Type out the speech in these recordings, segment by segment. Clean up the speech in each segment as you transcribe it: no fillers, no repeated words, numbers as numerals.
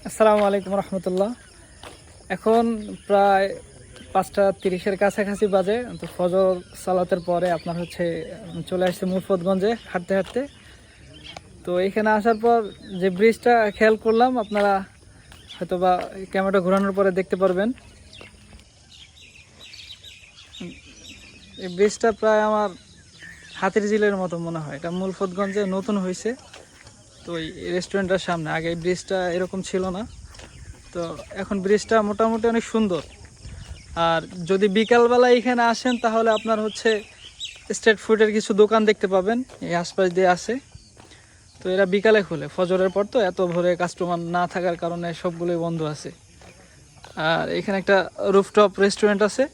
আসসালামু আলাইকুম রহমতুল্লাহ। এখন প্রায় 5টা 30-এর কাছাকাছি বাজে। তো ফজর সালাতের পরে আপনার হচ্ছে চলে আসছে মুরফতগঞ্জে হাঁটতে হাঁটতে। তো এখানে আসার পর যে ব্রিজটা খেয়াল করলাম, আপনারা হয়তো বা ক্যামেরাটা ঘোরানোর পরে দেখতে পারবেন। এই ব্রিজটা প্রায় আমার হাতির ঝিলের মতো মনে হয়। এটা মুরফতগঞ্জে নতুন হয়েছে। তো এই রেস্টুরেন্টের সামনে আগে এই ব্রিজটা এরকম ছিল না। তো এখন ব্রিজটা মোটামুটি অনেক সুন্দর। আর যদি বিকালবেলা এখানে আসেন তাহলে আপনার হচ্ছে স্ট্রিট ফুডের কিছু দোকান দেখতে পাবেন, এই আশপাশ দিয়ে আছে। তো এরা বিকালে খোলে, ফজরের পর। তো এত ভোরে কাস্টমার না থাকার কারণে সবগুলোই বন্ধ আছে। আর এখানে একটা রুফটপ রেস্টুরেন্ট আছে,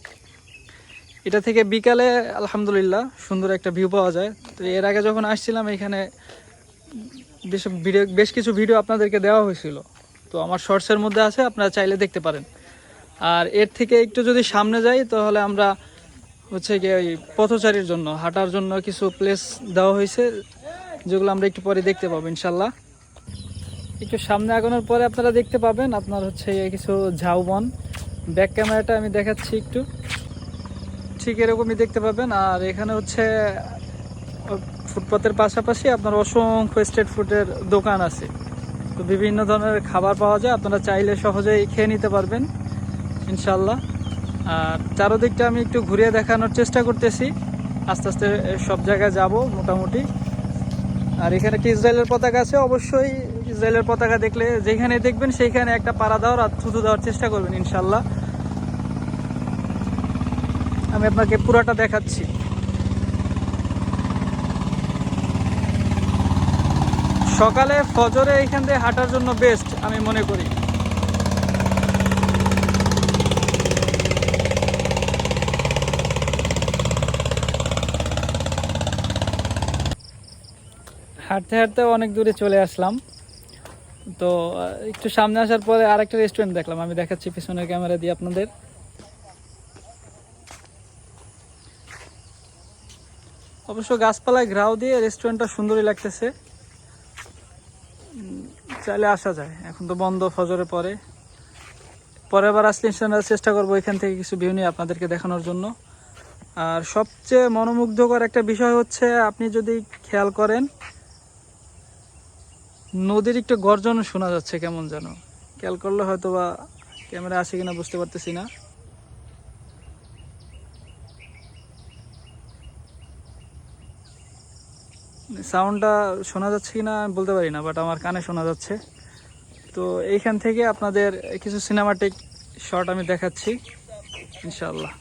এটা থেকে বিকালে আলহামদুলিল্লাহ সুন্দর একটা ভিউ পাওয়া যায়। তো এর আগে যখন আসছিলাম এখানে বেশ কিছু ভিডিও আপনাদেরকে দেওয়া হয়েছিল। তো আমার শর্টসের মধ্যে আছে, আপনারা চাইলে দেখতে পারেন। আর এর থেকে একটু যদি সামনে যাই তাহলে আমরা হচ্ছে গিয়ে ওই পথচারীর জন্য হাঁটার জন্য কিছু প্লেস দেওয়া হয়েছে, যেগুলো আমরা একটু পরে দেখতে পাবো ইনশাল্লাহ। একটু সামনে আগানোর পরে আপনারা দেখতে পাবেন আপনার হচ্ছে কিছু ঝাউবন। ব্যাক ক্যামেরাটা আমি দেখাচ্ছি একটু, ঠিক এরকমই দেখতে পাবেন। আর এখানে হচ্ছে ফুটপাতের পাশাপাশি আপনার অসংখ্য স্ট্রিট ফুডের দোকান আছে। তো বিভিন্ন ধরনের খাবার পাওয়া যায়, আপনারা চাইলে সহজেই খেয়ে নিতে পারবেন ইনশাল্লাহ। আর চারদিকটা আমি একটু ঘুরিয়ে দেখানোর চেষ্টা করতেছি, আস্তে আস্তে সব জায়গায় যাব মোটামুটি। আর এখানে একটি ইসরায়েলের পতাকা আছে, অবশ্যই ইসরায়েলের পতাকা দেখলে যেখানে দেখবেন সেইখানে একটা পাড়া দেওয়ার আর থুতু দেওয়ার চেষ্টা করবেন ইনশাল্লাহ। আমি আপনাকে পুরাটা দেখাচ্ছি। সকালে ফজরে এখান থেকে হাঁটার জন্য বেস্ট আমি মনে করি। হাঁটতে হাঁটতে অনেক দূরে চলে আসলাম। তো একটু সামনে আসার পরে আরেকটা রেস্টুরেন্ট দেখলাম, আমি দেখাচ্ছি পিছনের ক্যামেরা দিয়ে আপনাদের। অবশ্য গাছপালায় ঘেরাও দিয়ে রেস্টুরেন্টটা সুন্দরই লাগতেছে, চাইলে আসা যায়। এখন তো বন্ধ ফজরের পরে, পরের বার আসলে ইনশাআল্লাহ চেষ্টা করবো এখান থেকে কিছু ভিউ নিয়ে আপনাদেরকে দেখানোর জন্য। আর সবচেয়ে মনোমুগ্ধকর একটা বিষয় হচ্ছে, আপনি যদি খেয়াল করেন নদীর একটু গর্জন শোনা যাচ্ছে কেমন যেন। খেয়াল করলে হয়তো বা ক্যামেরা আসে কিনা বুঝতে পারতেছি না। সাউন্ডটা শোনা যাচ্ছে কিনা আমি বলতে পারি না, বাট আমার কানে শোনা যাচ্ছে। তো এইখান থেকে আপনাদের কিছু সিনেমাটিক শট আমি দেখাচ্ছি ইনশাআল্লাহ।